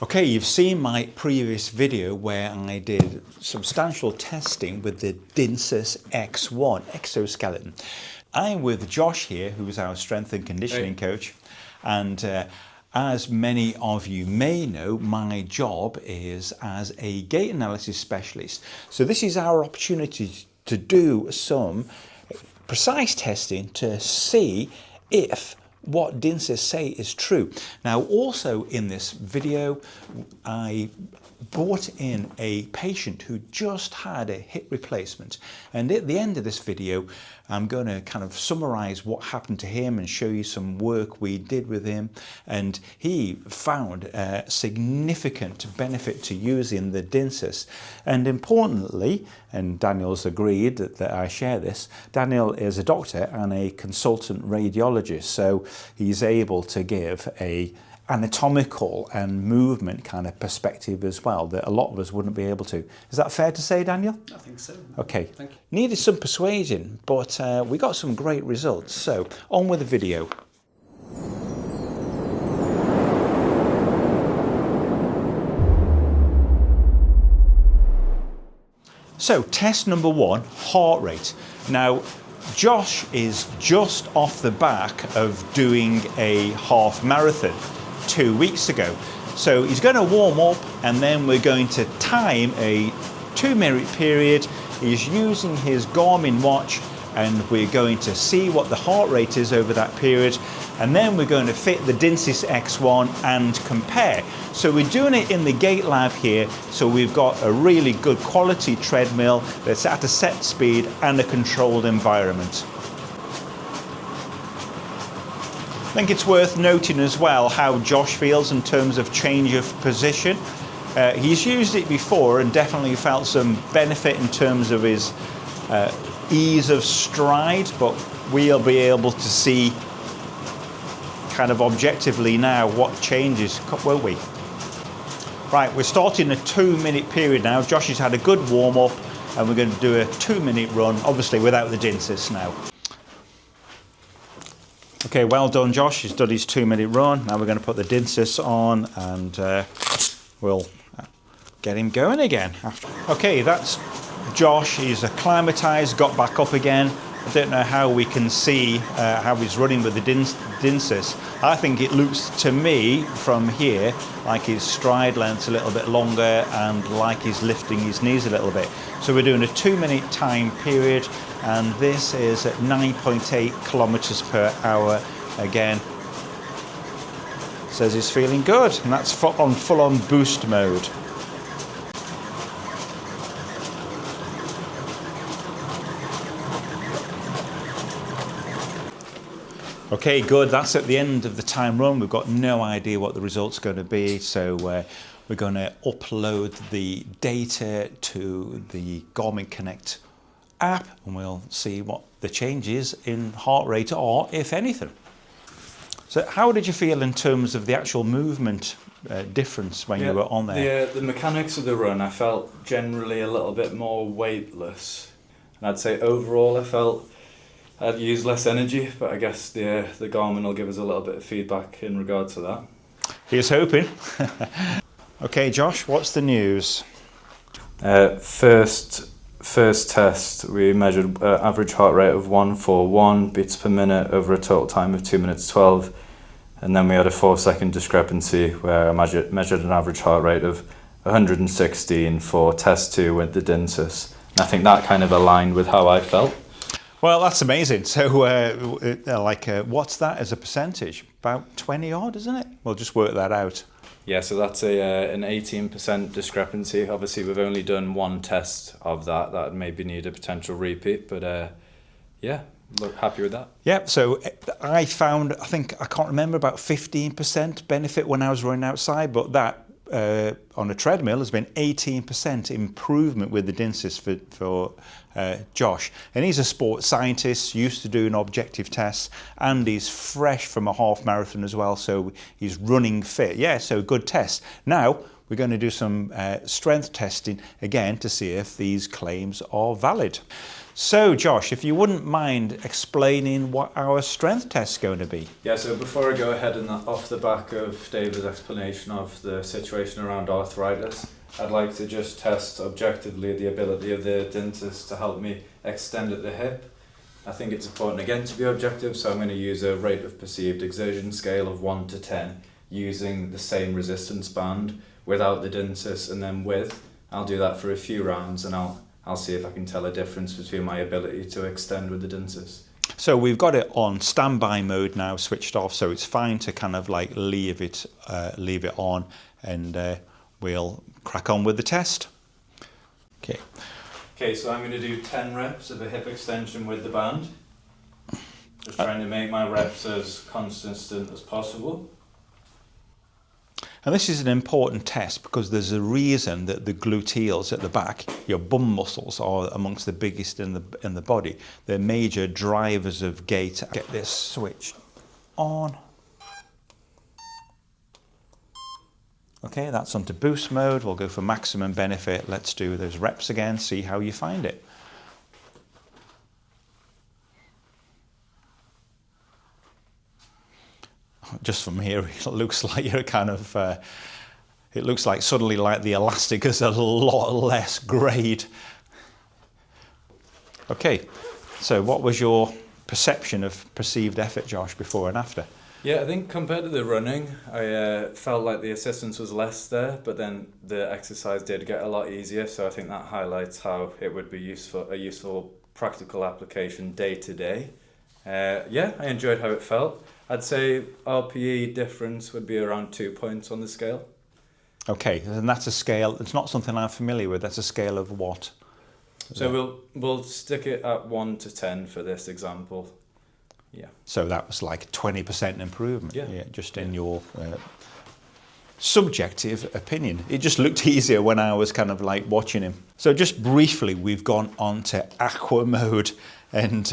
Okay, you've seen my previous video where I did substantial testing with the Dinsus X1 exoskeleton. I'm with Josh here, who's our strength and conditioning coach, and as many of you may know, my job is as a gait analysis specialist. So this is our opportunity to do some precise testing to see if what Dinsus say is true. Now, also in this video, I brought in a patient who just had a hip replacement, and at the end of this video I'm going to kind of summarize what happened to him and show you some work we did with him, and he found a significant benefit to using the Dinsus. And importantly, and Daniel's agreed that I share this, Daniel is a doctor and a consultant radiologist, so he's able to give a anatomical and movement kind of perspective as well that a lot of us wouldn't be able to. Is that fair to say, Daniel? I think so. Okay. Thank you. Needed some persuasion, but we got some great results. So on with the video. So test number one, heart rate. Now, Josh is just off the back of doing a half marathon 2 weeks ago. So he's going to warm up and then we're going to time a 2-minute period. He's using his Garmin watch and we're going to see what the heart rate is over that period, and then we're going to fit the Dnsys X1 and compare. So we're doing it in the gait lab here, so we've got a really good quality treadmill that's at a set speed and a controlled environment. I think it's worth noting as well how Josh feels in terms of change of position. He's used it before and definitely felt some benefit in terms of his ease of stride, but we'll be able to see kind of objectively now what changes, won't we? Right, we're starting a 2-minute period now. Josh has had a good warm-up and we're going to do a 2-minute run, obviously without the Dinsus now. Okay, well done, Josh. He's done his 2-minute run. Now we're going to put the Dinsus on and we'll get him going again. Okay, that's Josh. He's acclimatized, got back up again. I don't know how we can see how he's running with the Dinsus. I think it looks to me from here like his stride length's a little bit longer and like he's lifting his knees a little bit. So we're doing a 2-minute time period, and this is at 9.8 kilometers per hour again. Says he's feeling good, and that's full-on boost mode. Okay, good. That's at the end of the time run. We've got no idea what the result's going to be, so we're going to upload the data to the Garmin Connect app and we'll see what the changes in heart rate are, if anything. So how did you feel in terms of the actual movement difference when you were on there? The mechanics of the run, I felt generally a little bit more weightless, and I'd say overall I felt I'd use less energy, but I guess the Garmin will give us a little bit of feedback in regard to that. Here's hoping. Okay, Josh, what's the news? First test, we measured average heart rate of 141 beats per minute over a total time of 2 minutes 12, and then we had a 4-second discrepancy where I measured an average heart rate of 116 for test 2 with the Dinsus. And I think that kind of aligned with how I felt. Well, that's amazing. So, what's that as a percentage? About 20 odd, isn't it? We'll just work that out. Yeah, so that's an 18% discrepancy. Obviously, we've only done one test of that. That maybe need a potential repeat, but yeah, look happy with that. Yeah, so I found, I can't remember, about 15% benefit when I was running outside, but that on a treadmill has been 18% improvement with the Dinsus for Josh. And he's a sports scientist, used to doing objective tests, and he's fresh from a half marathon as well, so he's running fit. Yeah, so good test. Now we're going to do some strength testing again to see if these claims are valid. So Josh, if you wouldn't mind explaining what our strength test is going to be. Yeah, so before I go ahead and off the back of David's explanation of the situation around arthritis, I'd like to just test objectively the ability of the Dinsus to help me extend at the hip. I think it's important again to be objective, so I'm going to use a rate of perceived exertion scale of 1 to 10 using the same resistance band without the Dinsus and then with. I'll do that for a few rounds and I'll see if I can tell a difference between my ability to extend with the Dinsus. So we've got it on standby mode now, switched off, so it's fine to kind of like leave it on, and we'll crack on with the test. Okay. Okay, so I'm going to do 10 reps of a hip extension with the band. Just trying to make my reps as consistent as possible. And this is an important test because there's a reason that the gluteals at the back, your bum muscles, are amongst the biggest in the body. They're major drivers of gait. Get this switch on. Okay, that's onto boost mode. We'll go for maximum benefit. Let's do those reps again, see how you find it. Just from here, it looks like you're kind of, it looks like suddenly like the elastic is a lot less grade. Okay, so what was your perception of perceived effort, Josh, before and after? Yeah, I think compared to the running, I felt like the assistance was less there, but then the exercise did get a lot easier, so I think that highlights how it would be a useful practical application day to day. Yeah, I enjoyed how it felt. I'd say RPE difference would be around 2 points on the scale. Okay, and that's a scale, it's not something I'm familiar with, that's a scale of what? So we'll stick it at 1 to 10 for this example. Yeah. So that was like 20% improvement. Yeah. Just in your subjective opinion. It just looked easier when I was kind of like watching him. So just briefly, we've gone on to aqua mode, and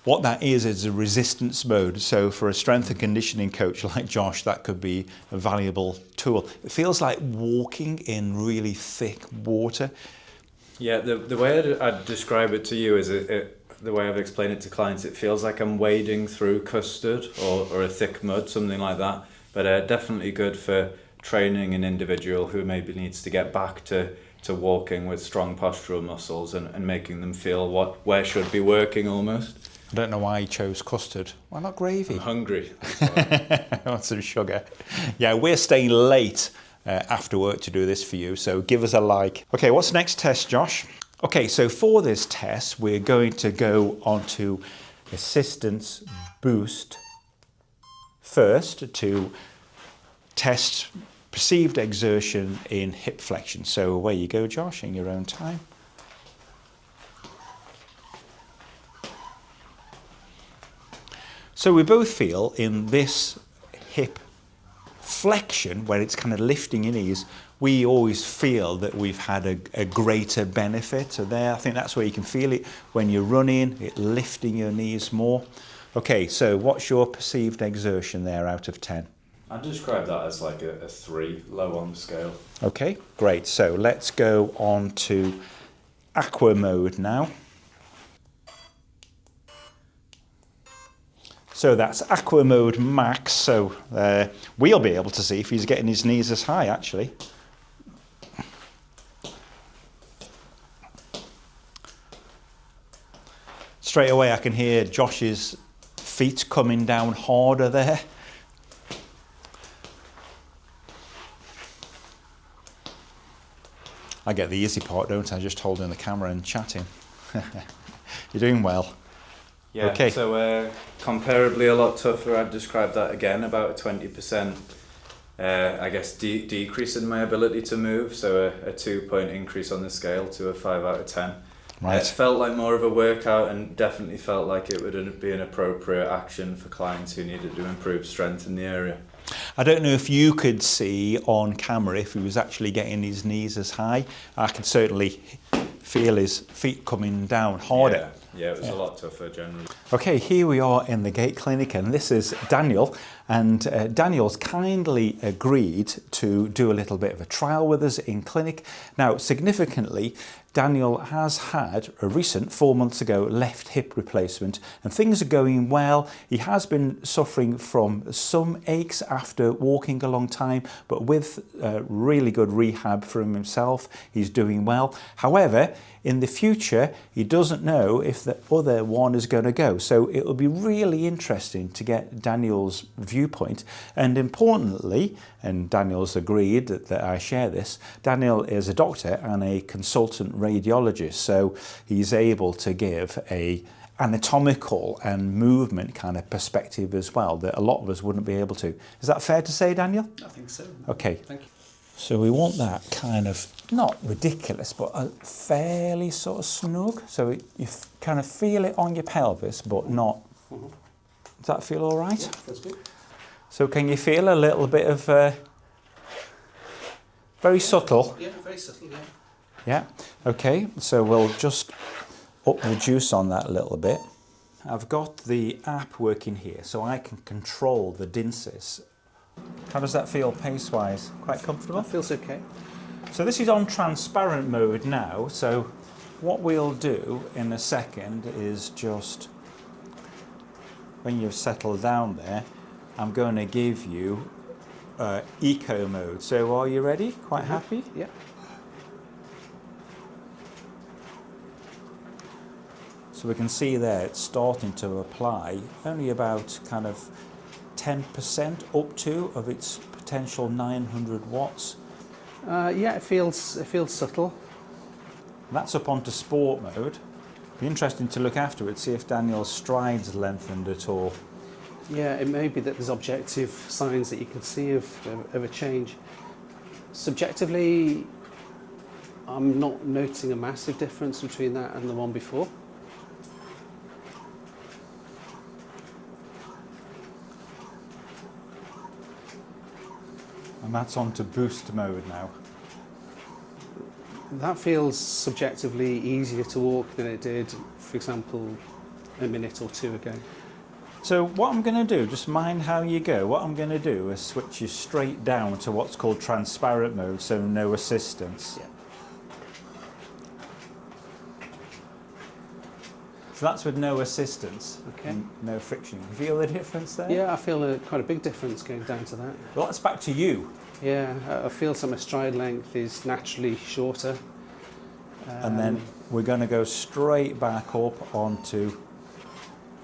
what that is a resistance mode. So for a strength and conditioning coach like Josh, that could be a valuable tool. It feels like walking in really thick water. Yeah, the way I'd describe it to you is the way I've explained it to clients, it feels like I'm wading through custard or a thick mud, something like that. But definitely good for training an individual who maybe needs to get back to walking with strong postural muscles and making them feel where should be working almost. I don't know why you chose custard. Why not gravy? I'm hungry. I want some sugar. Yeah, we're staying late after work to do this for you, so give us a like. Okay, what's the next test, Josh? Okay, so for this test, we're going to go on to assistance boost first to test perceived exertion in hip flexion. So away you go, Josh, in your own time. So we both feel in this hip flexion, where it's kind of lifting your knees, we always feel that we've had a greater benefit. So there, I think that's where you can feel it when you're running, it lifting your knees more. Okay, so what's your perceived exertion there out of 10? I'd describe that as like a 3, low on the scale. Okay, great. So let's go on to aqua mode now. So that's aqua mode max, so we'll be able to see if he's getting his knees as high actually. Straight away I can hear Josh's feet coming down harder there. I get the easy part, don't I? Just holding the camera and chatting. You're doing well. Yeah, okay. So comparably a lot tougher. I'd describe that again, about a 20% I guess decrease in my ability to move, so a 2-point increase on the scale to a 5 out of 10. Right. It felt like more of a workout and definitely felt like it would be an appropriate action for clients who needed to improve strength in the area. I don't know if you could see on camera if he was actually getting his knees as high. I could certainly feel his feet coming down harder. Yeah, it was a lot tougher generally. Okay, here we are in the gait clinic, and this is Daniel. And Daniel's kindly agreed to do a little bit of a trial with us in clinic. Now, significantly, Daniel has had a recent, 4 months ago, left hip replacement, and things are going well. He has been suffering from some aches after walking a long time, but with really good rehab from himself, he's doing well. However, in the future, he doesn't know if the other one is going to go. So it will be really interesting to get Daniel's viewpoint. And importantly, and Daniel's agreed that I share this, Daniel is a doctor and a consultant radiologist. So he's able to give a anatomical and movement kind of perspective as well that a lot of us wouldn't be able to. Is that fair to say, Daniel? I think so. Okay. Thank you. So we want that kind of, not ridiculous, but a fairly sort of snug. So you kind of feel it on your pelvis, but not. Does that feel all right? Yeah, feels good. So can you feel a little bit of, very subtle? Yeah, very subtle, yeah. Yeah, okay. So we'll just up the juice on that a little bit. I've got the app working here, so I can control the Dinsus. How does that feel pace-wise? Quite comfortable? That feels okay. So this is on transparent mode now, so what we'll do in a second is just, when you've settled down there, I'm going to give you eco mode. So are you ready? Quite happy? Yeah. So we can see there it's starting to apply only about kind of 10% up to of its potential 900 watts. Yeah, it feels subtle. That's up onto sport mode. Be interesting to look afterwards, see if Daniel's strides lengthened at all. Yeah, it may be that there's objective signs that you can see of a change. Subjectively, I'm not noticing a massive difference between that and the one before. And that's on to boost mode now. That feels subjectively easier to walk than it did, for example, a minute or two ago. So what I'm going to do, just mind how you go, what I'm going to do is switch you straight down to what's called transparent mode, so no assistance. Yeah. So that's with no assistance, Okay. and no friction. You feel the difference there? Yeah, I feel quite a big difference going down to that. Well, that's back to you. Yeah, I feel that my stride length is naturally shorter. And then we're going to go straight back up onto,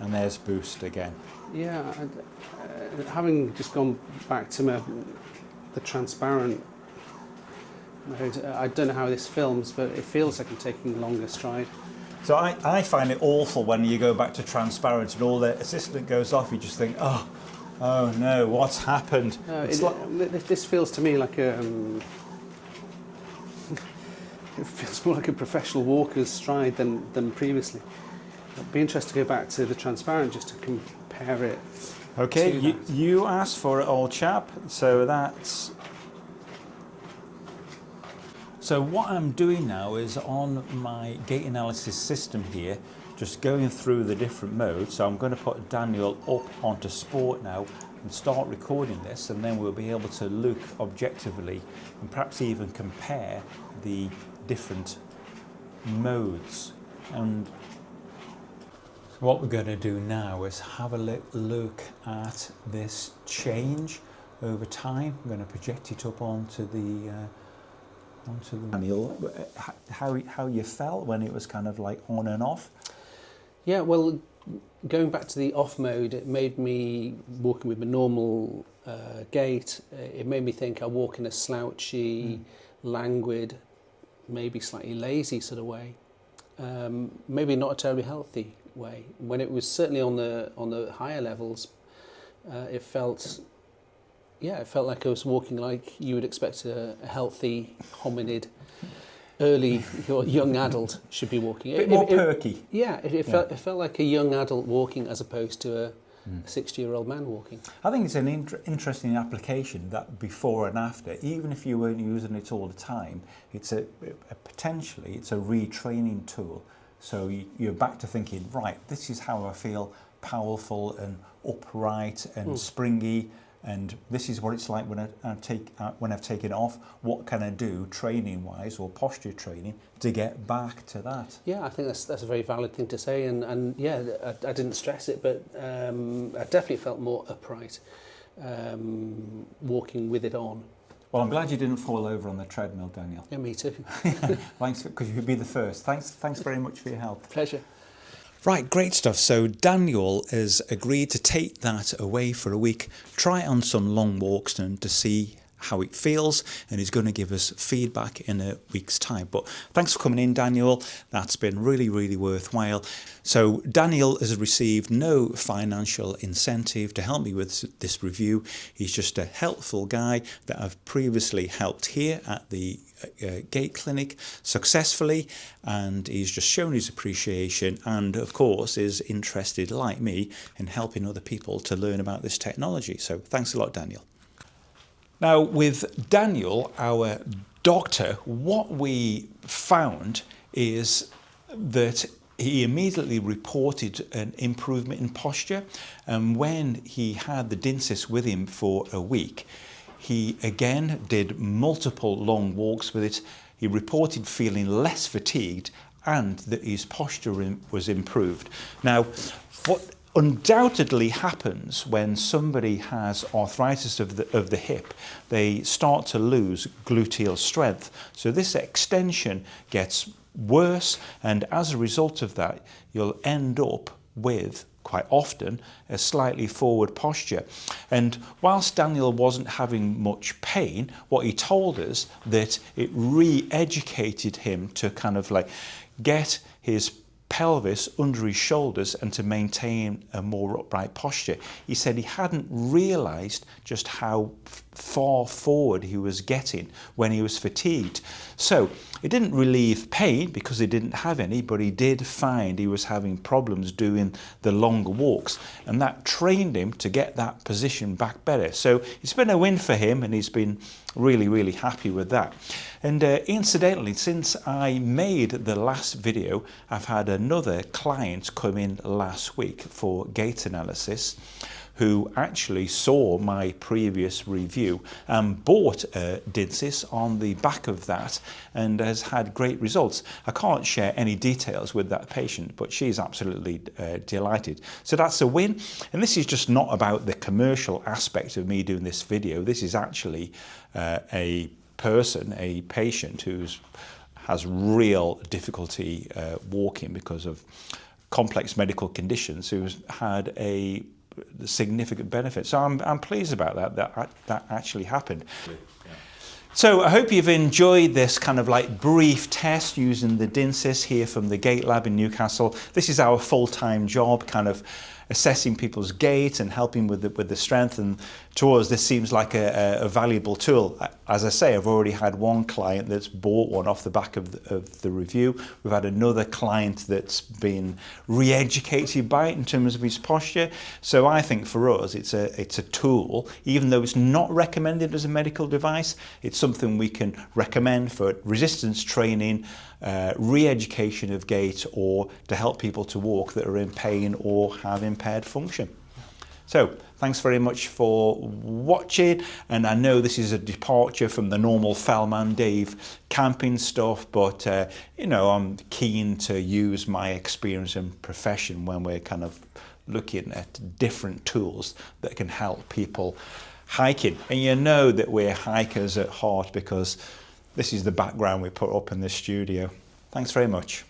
and there's boost again. Yeah, having just gone back to the transparent mode, I don't know how this films, but it feels like I'm taking a longer stride. So I find it awful when you go back to transparent and all the assistant goes off, you just think, oh no, what's happened? This feels to me like a... it feels more like a professional walker's stride than previously. It'd be interesting to go back to the transparent just to compare it. Okay, you asked for it, old chap, so that's... So what I'm doing now is on my gait analysis system here, just going through the different modes. So I'm going to put Daniel up onto sport now and start recording this, and then we'll be able to look objectively and perhaps even compare the different modes. And so what we're going to do now is have a look at this change over time. I'm going to project it up onto the Daniel, how you felt when it was kind of like on and off? Yeah, well, going back to the off mode, it made me walking with my normal gait. It made me think I walk in a slouchy, languid, maybe slightly lazy sort of way. Maybe not a terribly healthy way. When it was certainly on the higher levels, it felt like I was walking like you would expect a healthy hominid, early or young adult should be walking. A bit more perky. Yeah, it felt like a young adult walking as opposed to a 60-year-old man walking. I think it's an interesting application, that before and after. Even if you weren't using it all the time, it's potentially it's a retraining tool. So you're back to thinking, right, this is how I feel powerful and upright and springy. And this is what it's like when I've taken it off. What can I do training-wise or posture training to get back to that? Yeah, I think that's a very valid thing to say, and yeah, I didn't stress it, but I definitely felt more upright walking with it on. Well, I'm glad you didn't fall over on the treadmill, Daniel. Yeah, me too. Thanks, because you'd be the first. Thanks very much for your help. Pleasure. Right, great stuff. So Daniel has agreed to take that away for a week, try it on some long walks and to see how it feels, and he's going to give us feedback in a week's time. But thanks for coming in, Daniel. That's been really, really worthwhile. So Daniel has received no financial incentive to help me with this review. He's just a helpful guy that I've previously helped here at the gait clinic successfully, and he's just shown his appreciation and of course is interested, like me, in helping other people to learn about this technology. So thanks a lot, Daniel. Now, with Daniel, our doctor, what we found is that he immediately reported an improvement in posture, and when he had the Dinsus with him for a week, he again did multiple long walks with it. He reported feeling less fatigued and that his posture was improved. Now, what undoubtedly happens when somebody has arthritis of the hip, they start to lose gluteal strength. So this extension gets worse, and as a result of that, you'll end up with, quite often, a slightly forward posture. And whilst Daniel wasn't having much pain, what he told us that it re-educated him to kind of like get his pelvis under his shoulders and to maintain a more upright posture. He said he hadn't realised just how far forward he was getting when he was fatigued. So it didn't relieve pain because he didn't have any, but he did find he was having problems doing the longer walks, and that trained him to get that position back better. So it's been a win for him, and he's been really, really happy with that. And incidentally, since I made the last video, I've had another client come in last week for gait analysis, who actually saw my previous review and bought a Dnsys on the back of that and has had great results. I can't share any details with that patient, but she's absolutely delighted. So that's a win. And this is just not about the commercial aspect of me doing this video. This is actually a person, a patient who has real difficulty walking because of complex medical conditions, who's had a significant benefit. So I'm pleased about that actually happened. Yeah. So I hope you've enjoyed this kind of like brief test using the Dnsys here from the Gait Lab in Newcastle. This is our full-time job, kind of assessing people's gait and helping with the strength, and to us this seems like a valuable tool. As I say, I've already had one client that's bought one off the back of the review. We've had another client that's been re-educated by it in terms of his posture. So I think for us it's a tool, even though it's not recommended as a medical device. It's something we can recommend for resistance training, re-education of gait, or to help people to walk that are in pain or have impaired function. So thanks very much for watching, and I know this is a departure from the normal Fellman Dave camping stuff, but you know, I'm keen to use my experience and profession when we're kind of looking at different tools that can help people hiking. And you know that we're hikers at heart because this is the background we put up in the studio. Thanks very much.